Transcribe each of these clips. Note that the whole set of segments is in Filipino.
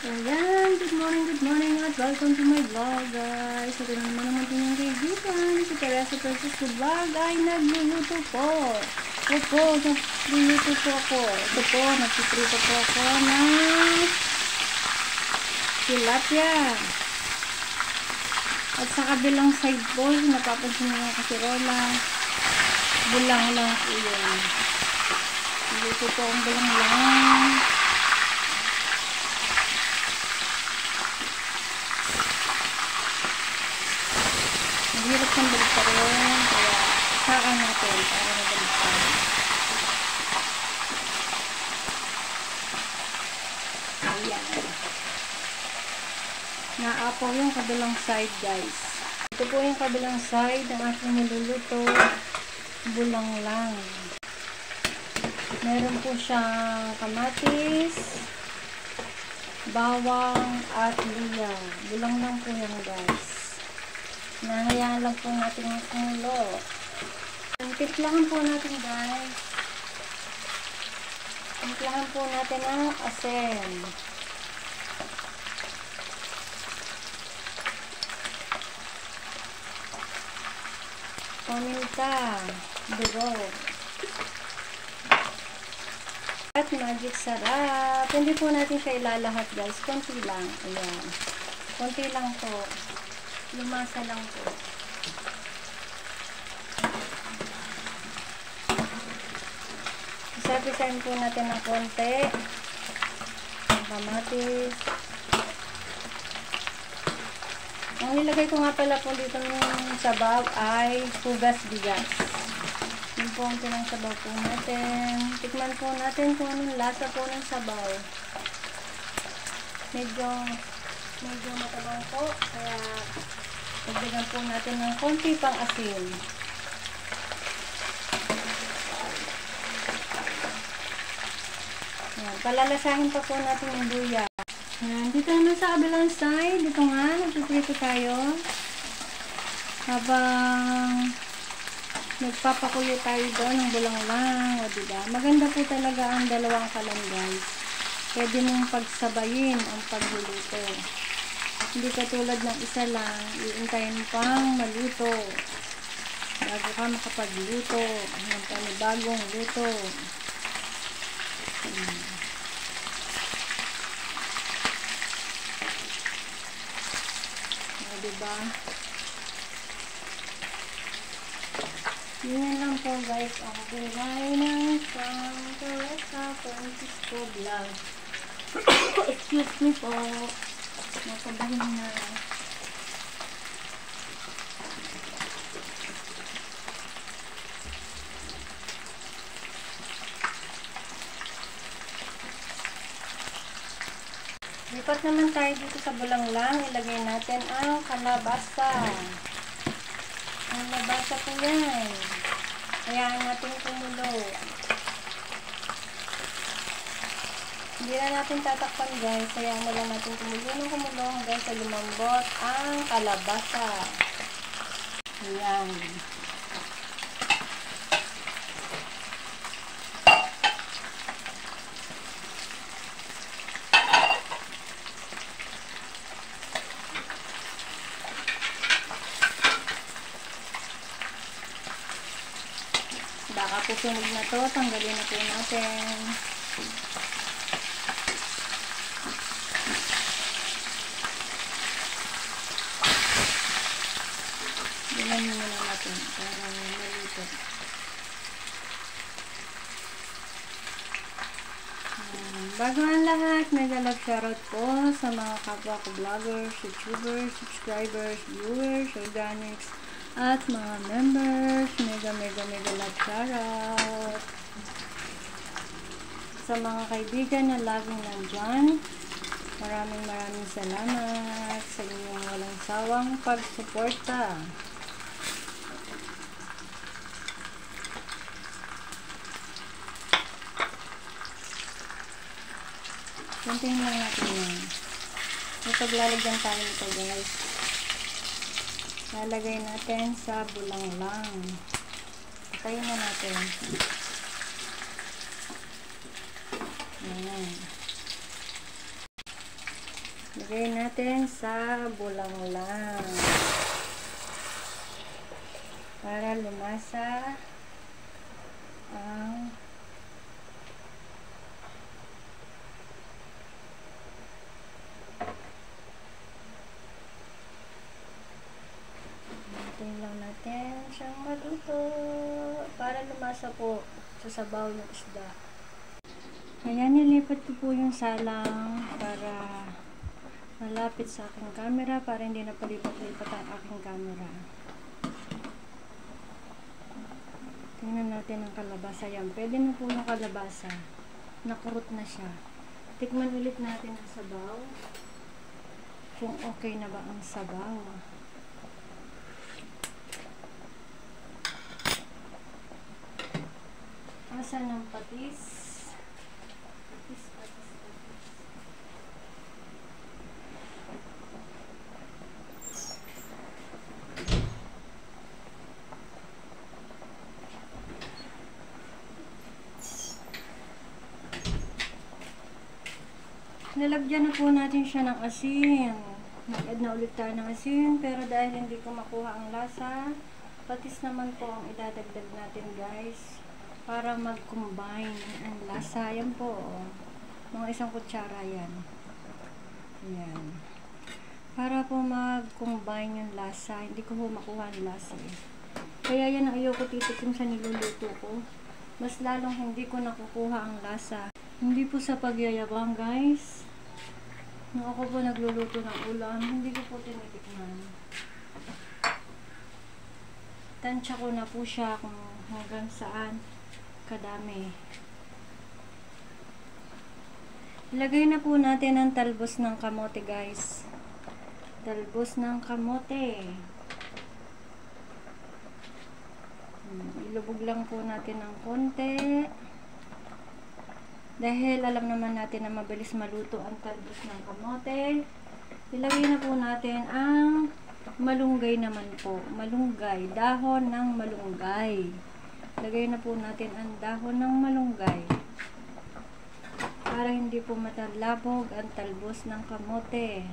Ayan, good morning at welcome to my vlog guys. Ito na naman naman yung kaibigan. Si Teresa Princess Vlog ay nagluluto po. Nagluluto po ako. Ito po, nagpiprito po ako ng tilapia. At sa kabilang side po, napapansin nyo yung kasirola. Bulang lang po yun. Nagluluto po ang bulang lang. Hirap ng baliktarin, kaya saan natin para mabaliktarin. Ayan. Naapaw yung kabilang side guys. Ito po yung kabilang side ng aking niluluto. Bulang lang. Meron po siyang kamatis, bawang, at luya. Bulang lang po yan guys. Nahayaan lang po natin yung kumulo. Timplahan po natin guys. Timplahan po natin ang asin. Paminta. Durog. At magic sarap. Hindi po natin siya ilalahat guys. Konti lang. Ayan. Konti lang po. Lumasa lang po. Isa-isahin po natin ng konti. Ang kamatis. Ang nilagay ko nga pala po dito ng sabaw ay hugas bigas. Yun po ang pinang-sabaw po natin. Tikman po natin kung anong lasa po ng sabaw. Medyo matabang po. Kaya dagdagan po natin ng konti pang asin. Ayan, palalasahin pa po natin yung luya. Ayan, dito naman sa kabilang side, dito nga, nagpiprito tayo. Habang nagpapakulo tayo doon ng bulang lang, o diba? Maganda po talaga ang dalawang kalan guys. Pwede mong pagsabayin ang pagluluto. Hindi katulad ng isa lang, iintayin pang maluto bago ka makapagluto ng panibagong luto. Diba? Yan lang po guys ang buhay ng Teresa Francisco Vlog. Excuse me po. Napabahin na. Lipat naman tayo dito sa bulang lang. Ilagay natin ang kalabasa. Kalabasa po yan. Hayaan natin kumulo. Hindi na natin tatakpan guys. Hayaan na lang natin kumulo ng kumulo hanggang sa lumambot ang kalabasa. Ayan. Baka po sunog na to. Tanggalin na po natin. Dilan muna natin para maluto. Bago ang lahat, mega love shoutout po sa mga kapwa ko vloggers, youtubers, subscribers, viewers, organics, at mga members. Mega love shoutout sa mga kaibigan na laging nandyan. Maraming salamat sa inyong walang sawang pagsuporta. Kunting lang natin yan. Ipaglalagyan tayo nito guys. Lalagay natin sa bulang lang. Patayin na natin. Ayan. Lagay natin sa bulanglang para lumasa ang hintayin lang natin siyang maluto para lumasa po sa sabaw ng isda. Ayan, nilipat ko po yung salang para malapit sa aking camera para hindi na palipat-lipat ang aking camera. Tingnan natin ang kalabasa. Yan, pwede na po yung kalabasa. Nakurot na siya. Tikman ulit natin ang sabaw. Kung okay na ba ang sabaw. Asa ng patis? Nalagyan na po natin siya ng asin. Nag-add na ulit tayo ng asin, pero dahil hindi ko makuha ang lasa, patis naman po ang idadagdag natin, guys, para mag-combine ang lasa. Yan po, mga isang kutsara yan. Ayan. Para po mag-combine yung lasa. Hindi ko po makuha ang lasa eh. Kaya yan ang ayoko titikim sa niluluto ko. Mas lalong hindi ko nakukuha ang lasa. Hindi po sa pagyayabang, guys. Nung ako po nagluluto ng ulam, hindi ko po tinitikman. Tansya ko na po siya kung hanggang saan kadami. Ilagay na po natin ang talbos ng kamote, guys. Talbos ng kamote. Ilubog lang po natin ng konti. Dahil alam naman natin na mabilis maluto ang talbos ng kamote, ilagay na po natin ang malunggay naman po. Malunggay, dahon ng malunggay. Ilagay na po natin ang dahon ng malunggay. Para hindi po matalabog ang talbos ng kamote.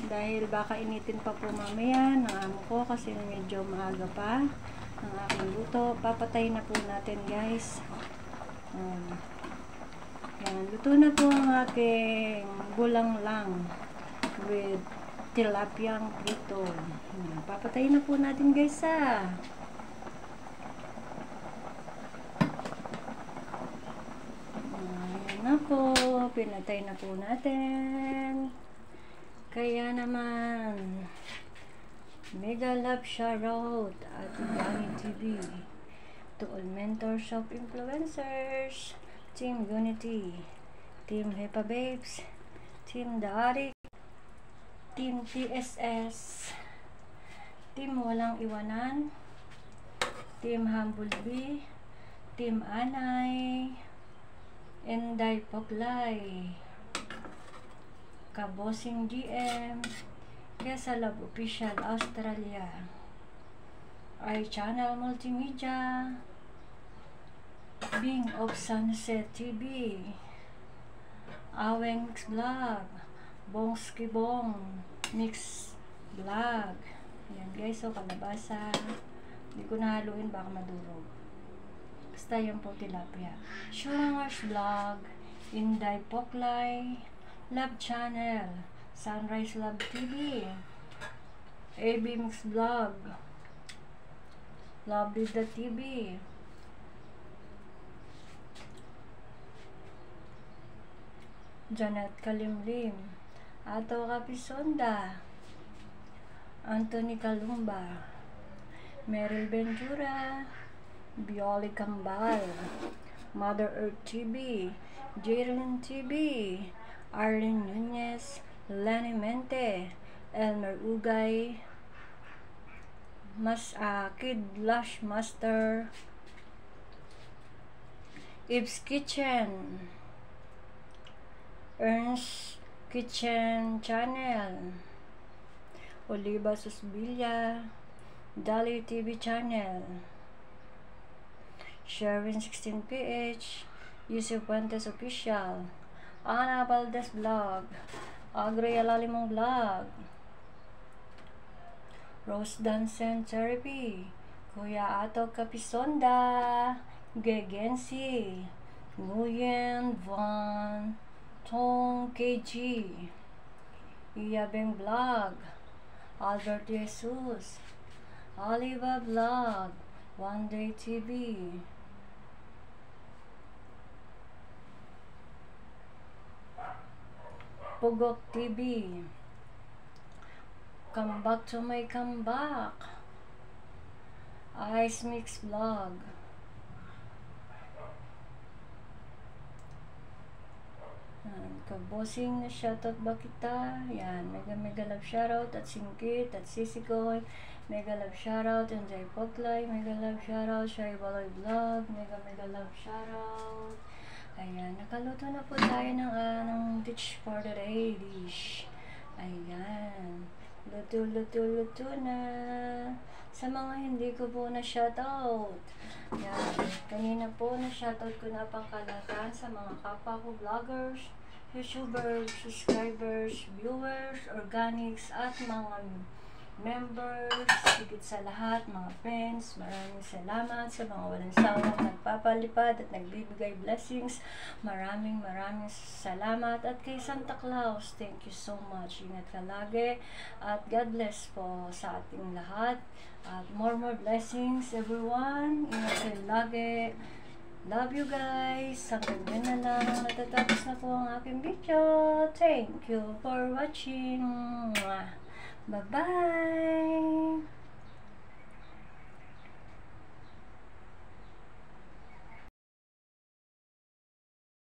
Dahil baka initin pa po mamaya ng amo ko kasi medyo maaga pa ang aking luto. Papatay na po natin, guys. Yan, luto na po ang aking bulanglang with tilapiyang prito. Papatay na po natin, guys, Yan na po. Pinatay na po natin. Kaya naman, mega love shoutout at Dami TV to all mentors of influencers, Team Unity, Team Hepa Babes, Team Darik, Team TSS, Team Walang Iwanan, Team Humble Bee, Team Anay, Enday Poglay, Kabosing GM, Kesalab Official Australia, iChannel Multimedia, Bing of Sunset TV, Aweng Mix Vlog, Bongski Bong Mix Vlog. Ayan, guys, so kalabasa. Hindi ko nahaluin, baka madurog. Basta yan po, tilapia. Shurangers Vlog, Inday Poklay, Love Channel, Sunrise Love TV, AB Mix Vlog, Lovely.TV, Janet Kalimlim, Ato Kapisonda, Anthony Kalumba, Meryl Ventura, Bioli Kambal, Mother Earth TV, Jalen TV, Arlene Nunez, Lenny Mente, Elmer Ugay, Kid Lush Master, Ib's Kitchen, Ernst Kitchen Channel, Oliva Susbilia, Dolly TV Channel, Sherwin 16PH, Yusuf Fuentes Official, Ana Valdez Vlog, Agria Lalimong Vlog, Rose Dansen Therapy, Kuya Ato Capisonda, Gegensi, Nguyen Von, Tong KG, Iyabeng Vlog, Albert Jesus, Oliva Vlog, One Day TV, Pugok TV, Come Back to My Comeback, Ice Mix Vlog, Kabosing na shoutout ba kita? Yan, mega love shoutout at Singkit at Sisikoy, mega love shoutout and Jay Poglay, mega love shoutout Shay Baloy Vlog, mega love shoutout. Ayan, nakaluto na po tayo ng dish for the day dish. Ayan, luto na. Sa mga hindi ko po na shoutout, yan, kanina po na shoutout ko na pangkalatan sa mga kapwa ko vloggers, YouTubers, subscribers, viewers, organics at mga members, higit sa lahat mga friends, maraming salamat sa mga walang sawang nagpapalipad at nagbibigay blessings. Maraming salamat. At kay Santa Claus, thank you so much. Ingat ka lagi at God bless po sa ating lahat at more blessings everyone. Ingat kayo lagi. Love you guys. Hanggang yun na lang. Natatapos na po ang aking video. Thank you for watching. Bye-bye!